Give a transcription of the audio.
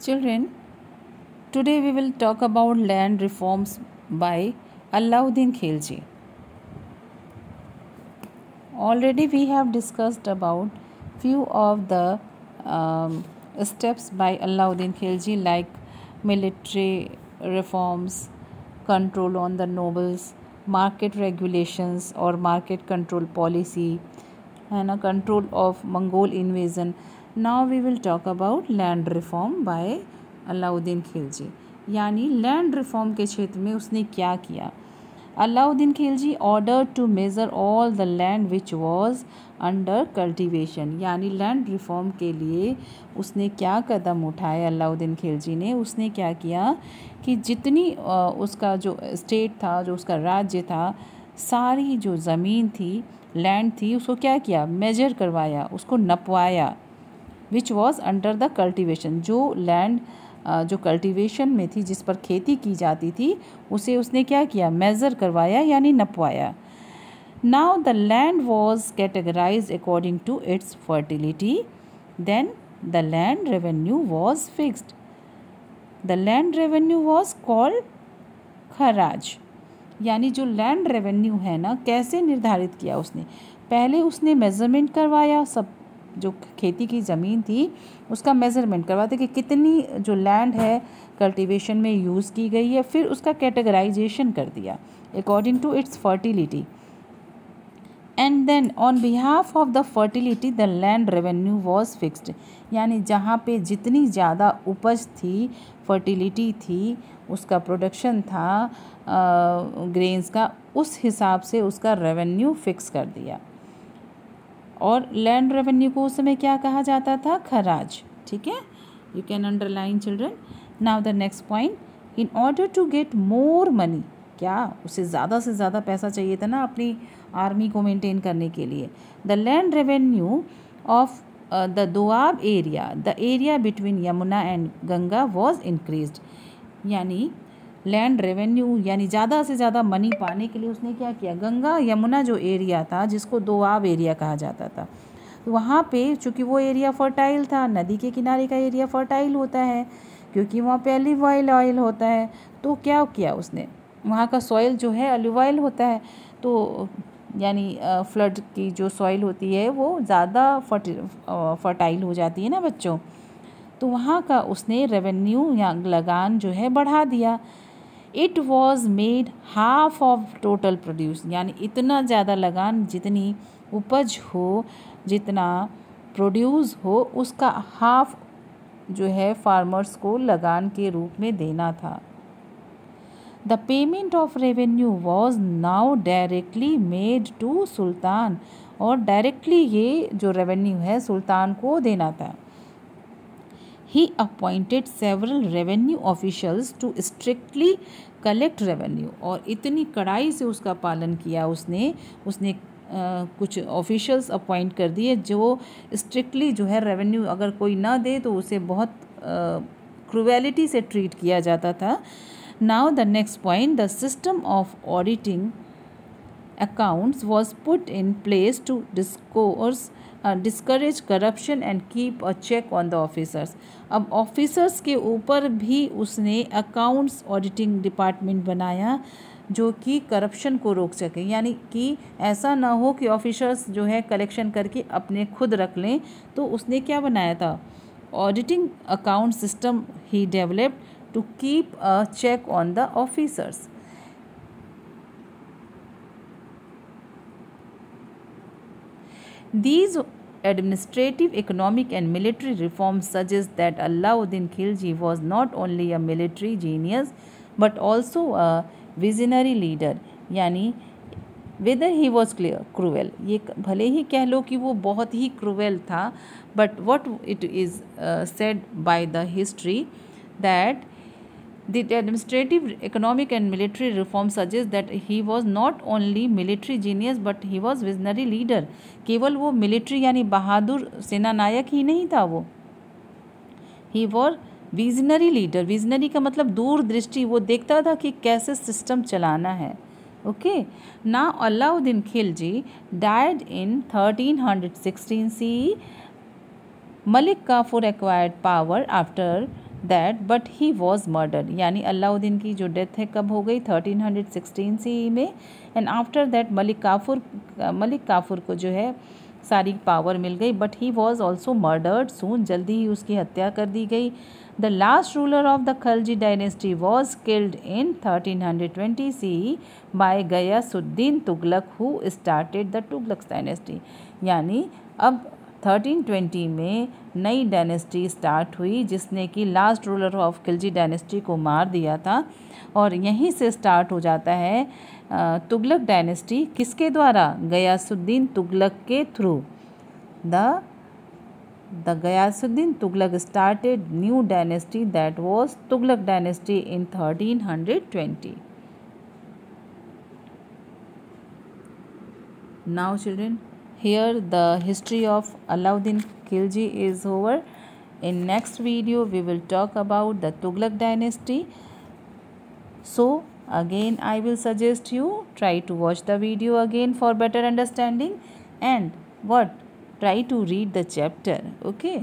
Children, today we will talk about land reforms by Alauddin Khilji. Already we have discussed about few of the steps by Alauddin Khilji like military reforms, control on the nobles, market regulations or market control policy, and a control of Mongol invasion. Now we will talk about land reform by Alauddin Khilji. यानी land reform के क्षेत्र में उसने क्या किया. Alauddin Khilji order to measure all the land which was under cultivation. यानी land reform के लिए उसने क्या कदम उठाए. अलाउद्दीन खिलजी ने उसने क्या किया कि जितनी उसका जो स्टेट था, जो उसका राज्य था, सारी जो ज़मीन थी, लैंड थी, उसको क्या किया, मेजर करवाया, उसको नपवाया. Which was under the cultivation. जो लैंड जो कल्टिवेशन में थी, जिस पर खेती की जाती थी, उसे उसने क्या किया, मेज़र करवाया यानी नपवाया. Now the land was categorize according to its fertility. Then the land revenue was fixed. The land revenue was called kharaj. यानी जो लैंड रेवेन्यू है ना, कैसे निर्धारित किया उसने. पहले उसने मेज़रमेंट करवाया, सब जो खेती की ज़मीन थी उसका मेज़रमेंट करवाते कि कितनी जो लैंड है कल्टीवेशन में यूज़ की गई है. फिर उसका कैटेगराइजेशन कर दिया according to its fertility. And then on behalf of the fertility the land revenue was fixed. यानी जहाँ पे जितनी ज़्यादा उपज थी, फर्टिलिटी थी, उसका प्रोडक्शन था ग्रेन्स का, उस हिसाब से उसका रेवेन्यू फिक्स कर दिया. और लैंड रेवेन्यू को उस समय क्या कहा जाता था, खराज. ठीक है, you can underline children. Now the next point, in order to get more money. क्या उसे ज़्यादा से ज़्यादा पैसा चाहिए था ना अपनी आर्मी को मेंटेन करने के लिए. The land revenue of the Doab area, the area between Yamuna and Ganga was increased. यानी लैंड रेवेन्यू यानी ज़्यादा से ज़्यादा मनी पाने के लिए उसने क्या किया, गंगा यमुना जो एरिया था, जिसको दोआब एरिया कहा जाता था, तो वहाँ पे चूँकि वो एरिया फर्टाइल था, नदी के किनारे का एरिया फर्टाइल होता है क्योंकि वहाँ पे ऑलिव ऑयल होता है. तो क्या किया उसने, वहाँ का सॉइल जो है ऑलिव ऑयल होता है, तो यानी फ्लड की जो सॉइल होती है वो ज़्यादा फर्टाइल हो जाती है ना बच्चों. तो वहाँ का उसने रेवेन्यू या लगान जो है बढ़ा दिया. It was made half of total produce. यानी इतना ज़्यादा लगान, जितनी उपज हो, जितना प्रोड्यूस हो, उसका हाफ जो है फार्मर्स को लगान के रूप में देना था. The payment of revenue was now directly made to sultan. और डायरेक्टली ये जो रेवेन्यू है सुल्तान को देना था. He appointed several revenue officials to strictly collect revenue. और इतनी कड़ाई से उसका पालन किया उसने कुछ ऑफिशियल्स अपॉइंट कर दिए जो स्ट्रिक्टली जो है रेवेन्यू अगर कोई ना दे तो उसे बहुत क्रूएलिटी से ट्रीट किया जाता था. Now the next point, the system of auditing accounts was put in place to discourage corruption and keep a check on the officers. अब ऑफिसर्स के ऊपर भी उसने अकाउंट्स ऑडिटिंग डिपार्टमेंट बनाया जो कि करप्शन को रोक सके. यानी कि ऐसा ना हो कि ऑफिसर्स जो है कलेक्शन करके अपने खुद रख लें. तो उसने क्या बनाया था, ऑडिटिंग अकाउंट सिस्टम ही developed to keep a check on the officers. These administrative, economic and military reforms suggest that Alauddin Khilji was not only a military genius but also a visionary leader. यानी whether he was cruel, ये भले ही कह लो कि वो बहुत ही cruel था, but what it is said by the history that the administrative, economic and military reform suggest that he was not only military genius but he was visionary leader. केवल वो military यानी बहादुर सेना नायक ही नहीं था, वो he was visionary leader. Visionary का मतलब दूरदृष्टि, वो देखता था कि कैसे सिस्टम चलाना है. Okay, now Alauddin Khilji died in 1316 CE. Malik Kafur acquired power after that but he was murdered, यानी अलाउद्दीन की जो डेथ है कब हो गई 1316 CE में। And after that Malik Kafur को जो है सारी पावर मिल गई, but he was also murdered soon, जल्दी ही उसकी हत्या कर दी गई। The last ruler of the Khalji dynasty was killed in 1320 CE by Ghiyasuddin Tughlaq who started the Tughlaq dynasty, यानी अब 1320 में नई डायनेस्टी स्टार्ट हुई जिसने कि last ruler of Khilji dynasty को मार दिया था। और यहीं से स्टार्ट हो जाता है तुगलक डायनेस्टी, किसके द्वारा? गयासुद्दीन तुगलक के थ्रू। The Ghiyasuddin Tughlaq started new dynasty that was Tughlaq dynasty in 1320। Now children, here the history of Alauddin Khilji is over. In next video we will talk about the Tughlaq dynasty. So again I will suggest you try to watch the video again for better understanding, and try to read the chapter. Okay.